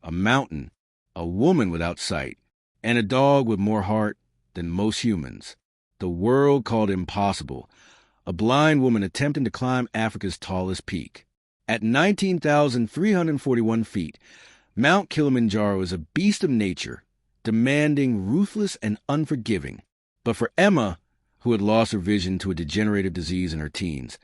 a mountain, a woman without sight, and a dog with more heart than most humans. The world called impossible, a blind woman attempting to climb Africa's tallest peak. At 19,341 feet, Mount Kilimanjaro is a beast of nature, demanding, ruthless, and unforgiving. But for Emma, who had lost her vision to a degenerative disease in her teens,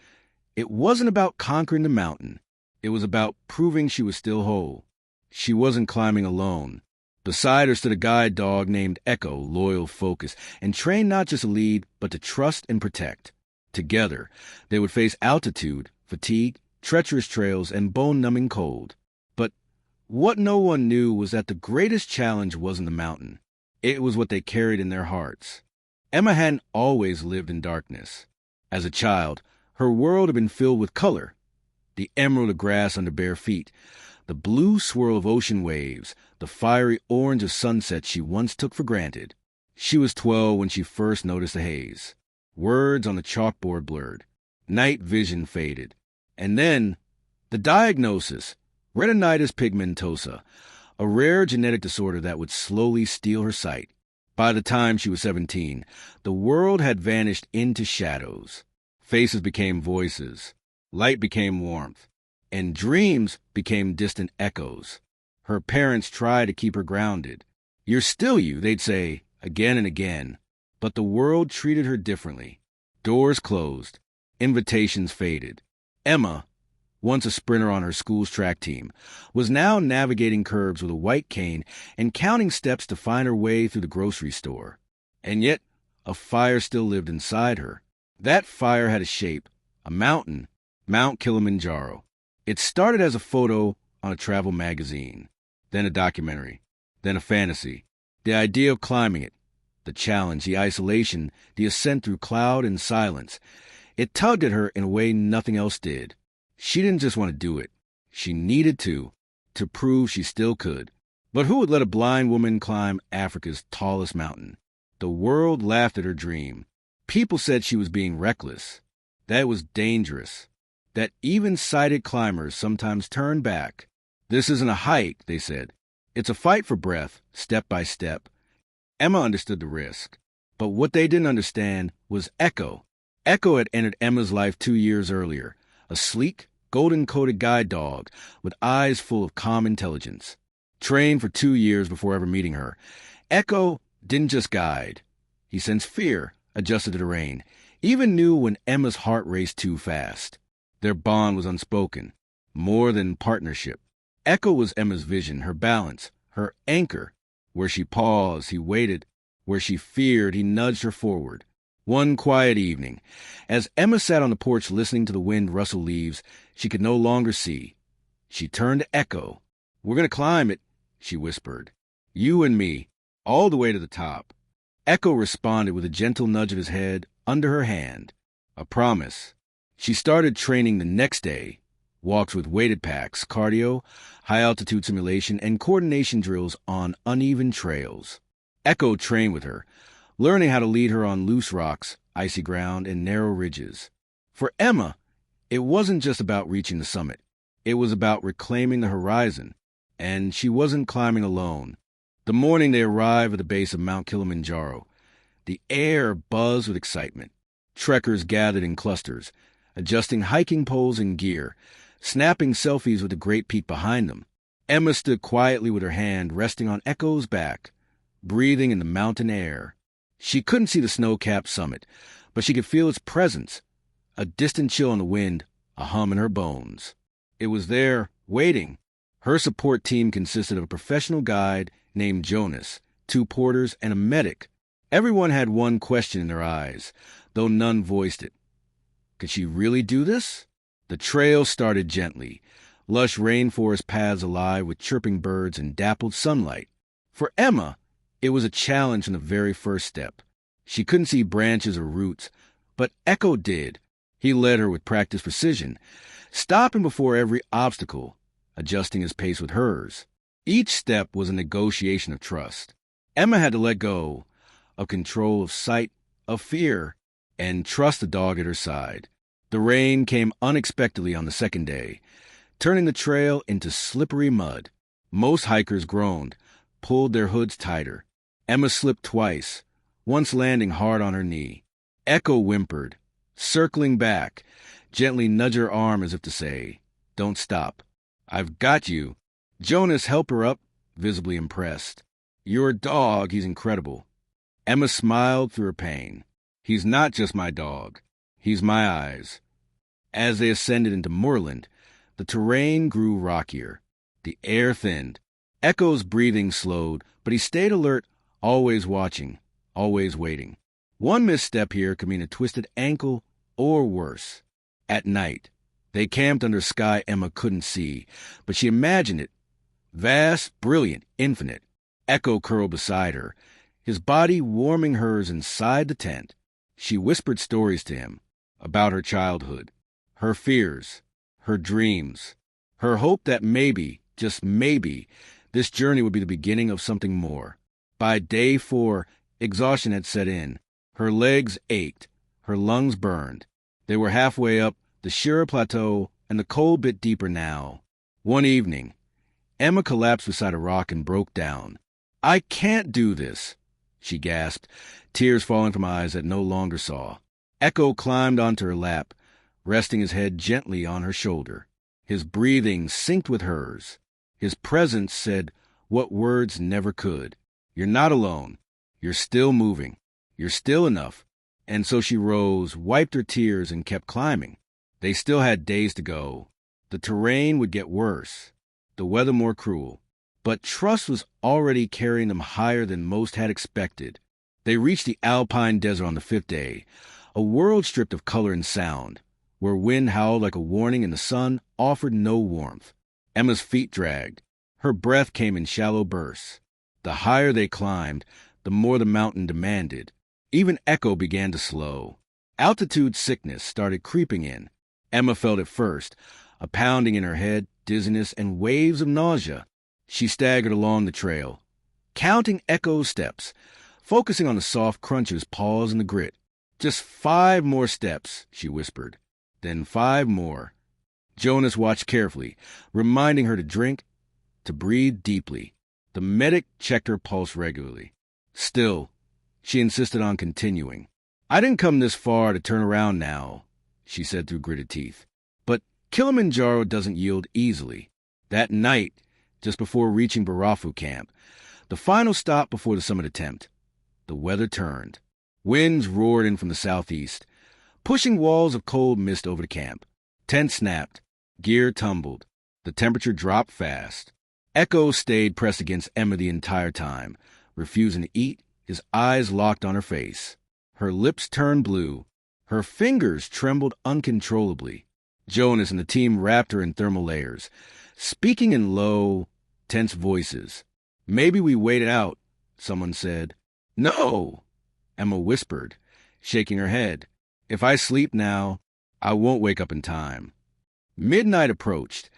it wasn't about conquering the mountain. It was about proving she was still whole. She wasn't climbing alone. Beside her stood a guide dog named Echo, loyal, focused, and trained not just to lead, but to trust and protect. Together, they would face altitude, fatigue, treacherous trails, and bone-numbing cold. But what no one knew was that the greatest challenge wasn't the mountain. It was what they carried in their hearts. Emma hadn't always lived in darkness. As a child, her world had been filled with color. The emerald of grass under bare feet, the blue swirl of ocean waves, the fiery orange of sunsets she once took for granted. She was 12 when she first noticed the haze. Words on the chalkboard blurred. Night vision faded. And then, the diagnosis, retinitis pigmentosa, a rare genetic disorder that would slowly steal her sight. By the time she was 17, the world had vanished into shadows. Faces became voices. Light became warmth. And dreams became distant echoes. Her parents tried to keep her grounded. "You're still you," they'd say, again and again. But the world treated her differently. Doors closed. Invitations faded. Emma, once a sprinter on her school's track team, was now navigating curbs with a white cane and counting steps to find her way through the grocery store. And yet, a fire still lived inside her. That fire had a shape, a mountain, Mount Kilimanjaro. It started as a photo on a travel magazine, then a documentary, then a fantasy. The idea of climbing it, the challenge, the isolation, the ascent through cloud and silence. It tugged at her in a way nothing else did. She didn't just want to do it. She needed to prove she still could. But who would let a blind woman climb Africa's tallest mountain? The world laughed at her dream. People said she was being reckless, that it was dangerous, that even sighted climbers sometimes turned back. "This isn't a hike," they said. "It's a fight for breath, step by step." Emma understood the risk. But what they didn't understand was Echo. Echo had entered Emma's life 2 years earlier, a sleek, golden-coated guide dog with eyes full of calm intelligence. Trained for 2 years before ever meeting her, Echo didn't just guide. He sensed fear, adjusted to the terrain, even knew when Emma's heart raced too fast. Their bond was unspoken, more than partnership. Echo was Emma's vision, her balance, her anchor. Where she paused, he waited. Where she feared, he nudged her forward. One quiet evening, as Emma sat on the porch listening to the wind rustle leaves she could no longer see, she turned to Echo. "We're going to climb it," she whispered. "You and me, all the way to the top." Echo responded with a gentle nudge of his head under her hand. A promise. She started training the next day. Walks with weighted packs, cardio, high-altitude simulation, and coordination drills on uneven trails. Echo trained with her, learning how to lead her on loose rocks, icy ground, and narrow ridges. For Emma, it wasn't just about reaching the summit. It was about reclaiming the horizon. And she wasn't climbing alone. The morning they arrived at the base of Mount Kilimanjaro, the air buzzed with excitement. Trekkers gathered in clusters, adjusting hiking poles and gear, snapping selfies with the great peak behind them. Emma stood quietly with her hand resting on Echo's back, breathing in the mountain air. She couldn't see the snow-capped summit, but she could feel its presence, a distant chill in the wind, a hum in her bones. It was there, waiting. Her support team consisted of a professional guide named Jonas, 2 porters, and a medic. Everyone had one question in their eyes, though none voiced it. Could she really do this? The trail started gently, lush rainforest paths alive with chirping birds and dappled sunlight. For Emma, it was a challenge from the very first step. She couldn't see branches or roots, but Echo did. He led her with practiced precision, stopping before every obstacle, adjusting his pace with hers. Each step was a negotiation of trust. Emma had to let go of control of sight, of fear, and trust the dog at her side. The rain came unexpectedly on the second day, turning the trail into slippery mud. Most hikers groaned, pulled their hoods tighter. Emma slipped twice, once landing hard on her knee. Echo whimpered, circling back, gently nudged her arm as if to say, "Don't stop. I've got you." Jonas helped her up, visibly impressed. "Your dog, he's incredible." Emma smiled through her pain. "He's not just my dog. He's my eyes." As they ascended into moorland, the terrain grew rockier. The air thinned. Echo's breathing slowed, but he stayed alert, always watching, always waiting. One misstep here could mean a twisted ankle or worse. At night, they camped under sky Emma couldn't see, but she imagined it. Vast, brilliant, infinite. Echo curled beside her, his body warming hers inside the tent. She whispered stories to him about her childhood, her fears, her dreams, her hope that maybe, just maybe, this journey would be the beginning of something more. By day 4, exhaustion had set in. Her legs ached, her lungs burned. They were halfway up the Shira Plateau, and the cold bit deeper now. One evening, Emma collapsed beside a rock and broke down. "I can't do this," she gasped, tears falling from eyes that no longer saw. Echo climbed onto her lap, resting his head gently on her shoulder. His breathing synced with hers. His presence said what words never could. "You're not alone. You're still moving. You're still enough." And so she rose, wiped her tears, and kept climbing. They still had days to go. The terrain would get worse, the weather more cruel. But trust was already carrying them higher than most had expected. They reached the alpine desert on the 5th day, a world stripped of color and sound, where wind howled like a warning and the sun offered no warmth. Emma's feet dragged. Her breath came in shallow bursts. The higher they climbed, the more the mountain demanded. Even Echo began to slow. Altitude sickness started creeping in. Emma felt it first, a pounding in her head, dizziness, and waves of nausea. She staggered along the trail, counting Echo's steps, focusing on the soft crunch of his paws and the grit. "Just 5 more steps," she whispered. Then 5 more. Jonas watched carefully, reminding her to drink, to breathe deeply. The medic checked her pulse regularly. Still, she insisted on continuing. "I didn't come this far to turn around now," she said through gritted teeth. But Kilimanjaro doesn't yield easily. That night, just before reaching Barafu camp, the final stop before the summit attempt, the weather turned. Winds roared in from the southeast, pushing walls of cold mist over the camp. Tent snapped, gear tumbled. The temperature dropped fast. Echo stayed pressed against Emma the entire time, refusing to eat, his eyes locked on her face. Her lips turned blue. Her fingers trembled uncontrollably. Jonas and the team wrapped her in thermal layers, speaking in low, tense voices. "Maybe we wait it out," someone said. "No," Emma whispered, shaking her head. "If I sleep now, I won't wake up in time." Midnight approached,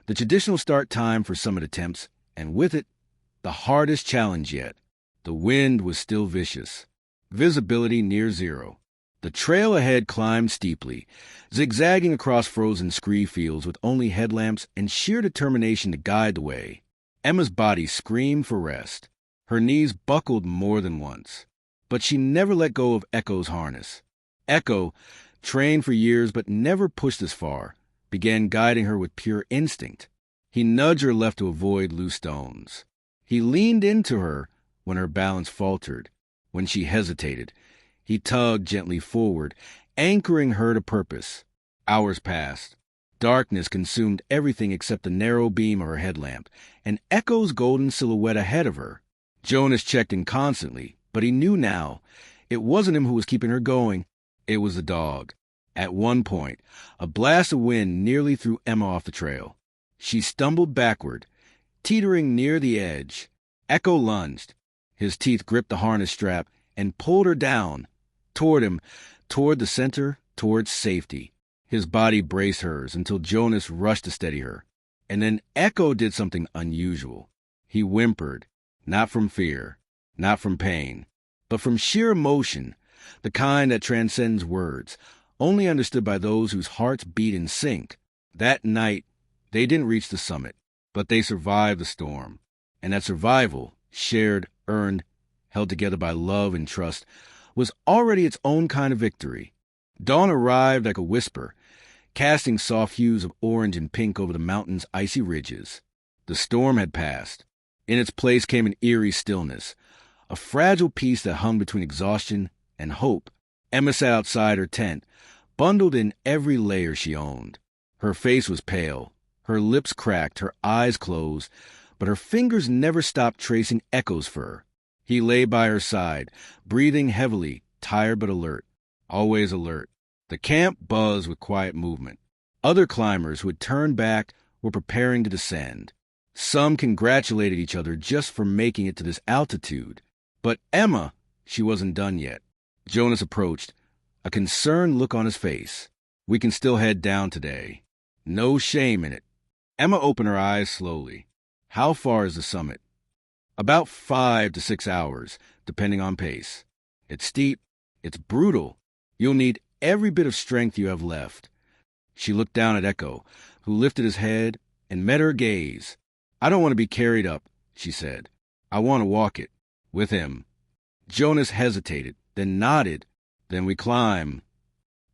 the traditional start time for summit attempts, and with it, the hardest challenge yet. The wind was still vicious. Visibility near zero. The trail ahead climbed steeply, zigzagging across frozen scree fields with only headlamps and sheer determination to guide the way. Emma's body screamed for rest. Her knees buckled more than once. But she never let go of Echo's harness. Echo, trained for years but never pushed this far, began guiding her with pure instinct. He nudged her left to avoid loose stones. He leaned into her when her balance faltered. When she hesitated, he tugged gently forward, anchoring her to purpose. Hours passed. Darkness consumed everything except the narrow beam of her headlamp, and Echo's golden silhouette ahead of her. Jonas checked in constantly, but he knew now. It wasn't him who was keeping her going. It was the dog. At one point, a blast of wind nearly threw Emma off the trail. She stumbled backward, teetering near the edge. Echo lunged. His teeth gripped the harness strap and pulled her down, toward him, toward the center, towards safety. His body braced hers until Jonas rushed to steady her. And then Echo did something unusual. He whimpered, not from fear, not from pain, but from sheer emotion, the kind that transcends words, only understood by those whose hearts beat in sync. That night, they didn't reach the summit. But they survived the storm. And that survival, shared, earned, held together by love and trust, was already its own kind of victory. Dawn arrived like a whisper, casting soft hues of orange and pink over the mountain's icy ridges. The storm had passed. In its place came an eerie stillness, a fragile peace that hung between exhaustion and hope. Emma sat outside her tent, bundled in every layer she owned. Her face was pale, her lips cracked, her eyes closed, but her fingers never stopped tracing Echo's fur. He lay by her side, breathing heavily, tired but alert, always alert. The camp buzzed with quiet movement. Other climbers who had turned back were preparing to descend. Some congratulated each other just for making it to this altitude. But Emma, she wasn't done yet. Jonas approached, a concerned look on his face. We can still head down today. No shame in it. Emma opened her eyes slowly. How far is the summit? About 5 to 6 hours, depending on pace. It's steep. It's brutal. You'll need every bit of strength you have left. She looked down at Echo, who lifted his head and met her gaze. I don't want to be carried up, she said. I want to walk it. With him. Jonas hesitated, then nodded. Then we climb.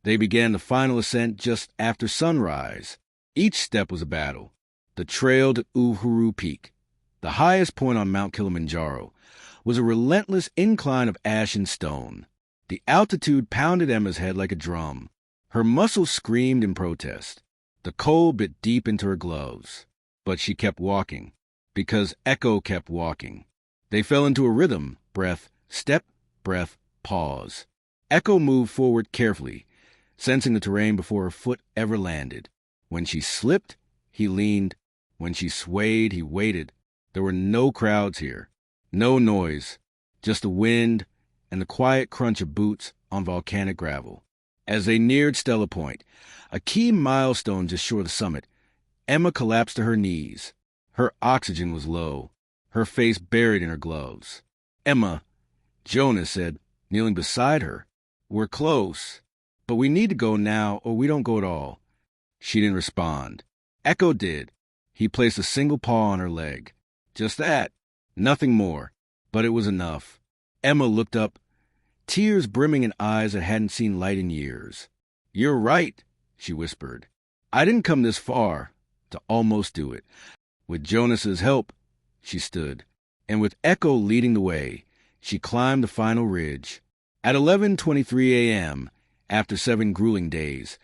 They began the final ascent just after sunrise. Each step was a battle. The trail to Uhuru Peak, the highest point on Mount Kilimanjaro, was a relentless incline of ash and stone. The altitude pounded Emma's head like a drum. Her muscles screamed in protest. The cold bit deep into her gloves. But she kept walking, because Echo kept walking. They fell into a rhythm, breath, step, breath, pause. Echo moved forward carefully, sensing the terrain before her foot ever landed. When she slipped, he leaned. When she swayed, he waited. There were no crowds here, no noise, just the wind and the quiet crunch of boots on volcanic gravel. As they neared Stella Point, a key milestone just short of the summit, Emma collapsed to her knees. Her oxygen was low, her face buried in her gloves. Emma, Jonas said, kneeling beside her, we're close, but we need to go now or we don't go at all. She didn't respond. Echo did. He placed a single paw on her leg. Just that. Nothing more. But it was enough. Emma looked up, tears brimming in eyes that hadn't seen light in years. You're right, she whispered. I didn't come this far to almost do it. With Jonas's help, she stood. And with Echo leading the way, she climbed the final ridge. At 11:23 a.m., after 7 grueling days,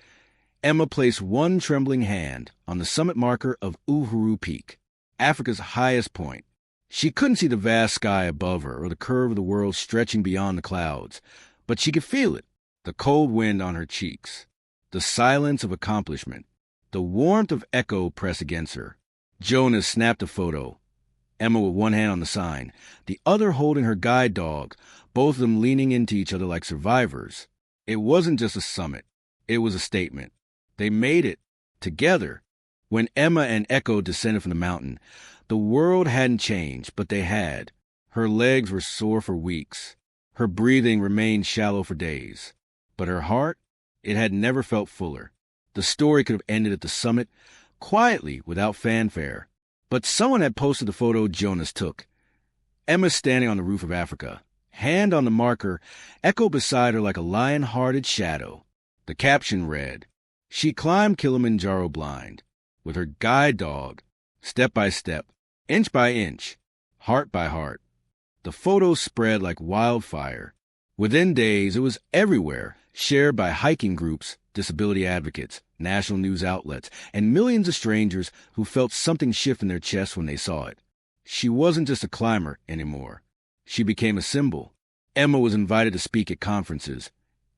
Emma placed one trembling hand on the summit marker of Uhuru Peak, Africa's highest point. She couldn't see the vast sky above her or the curve of the world stretching beyond the clouds, but she could feel it, the cold wind on her cheeks, the silence of accomplishment, the warmth of Echo pressed against her. Jonas snapped a photo, Emma with one hand on the sign, the other holding her guide dog, both of them leaning into each other like survivors. It wasn't just a summit. It was a statement. They made it, together. When Emma and Echo descended from the mountain, the world hadn't changed, but they had. Her legs were sore for weeks. Her breathing remained shallow for days. But her heart, it had never felt fuller. The story could have ended at the summit, quietly, without fanfare. But someone had posted the photo Jonas took. Emma standing on the roof of Africa, hand on the marker, Echo beside her like a lion-hearted shadow. The caption read, She climbed Kilimanjaro blind, with her guide dog, step by step, inch by inch, heart by heart. The photo spread like wildfire. Within days, it was everywhere, shared by hiking groups, disability advocates, national news outlets, and millions of strangers who felt something shift in their chests when they saw it. She wasn't just a climber anymore. She became a symbol. Emma was invited to speak at conferences,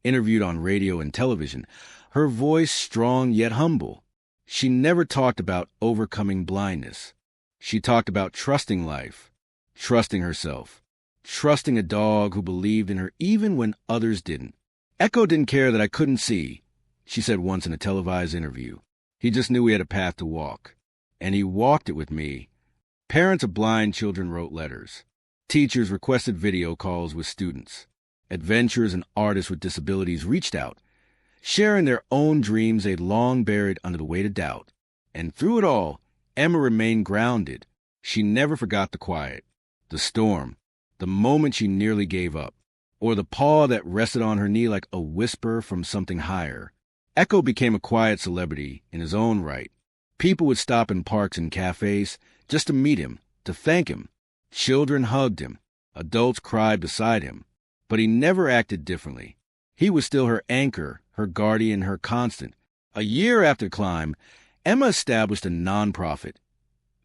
interviewed on radio and television, her voice strong yet humble. She never talked about overcoming blindness. She talked about trusting life, trusting herself, trusting a dog who believed in her even when others didn't. Echo didn't care that I couldn't see, she said once in a televised interview. He just knew we had a path to walk. And he walked it with me. Parents of blind children wrote letters. Teachers requested video calls with students. Adventurers and artists with disabilities reached out, sharing their own dreams they'd long buried under the weight of doubt. And through it all, Emma remained grounded. She never forgot the quiet, the storm, the moment she nearly gave up, or the paw that rested on her knee like a whisper from something higher. Echo became a quiet celebrity in his own right. People would stop in parks and cafes just to meet him, to thank him. Children hugged him. Adults cried beside him. But he never acted differently. He was still her anchor, her guardian, her constant. A year after the climb, Emma established a nonprofit,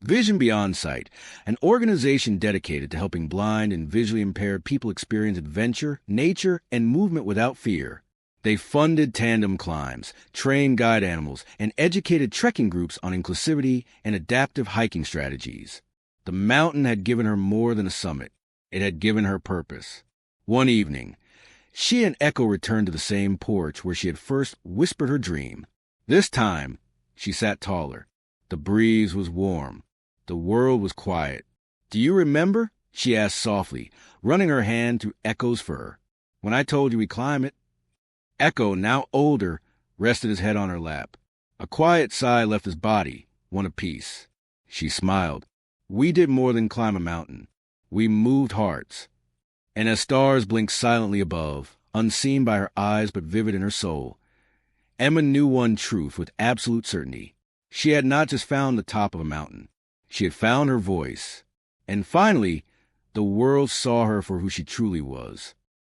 Vision Beyond Sight, an organization dedicated to helping blind and visually impaired people experience adventure, nature, and movement without fear. They funded tandem climbs, trained guide animals, and educated trekking groups on inclusivity and adaptive hiking strategies. The mountain had given her more than a summit. It had given her purpose. One evening, she and Echo returned to the same porch where she had first whispered her dream. This time, she sat taller. The breeze was warm. The world was quiet. "Do you remember?" she asked softly, running her hand through Echo's fur. "When I told you we'd climb it?" Echo, now older, rested his head on her lap. A quiet sigh left his body, one of peace. She smiled. "We did more than climb a mountain. We moved hearts." And as stars blinked silently above, unseen by her eyes but vivid in her soul, Emma knew one truth with absolute certainty. She had not just found the top of a mountain. She had found her voice. And finally, the world saw her for who she truly was.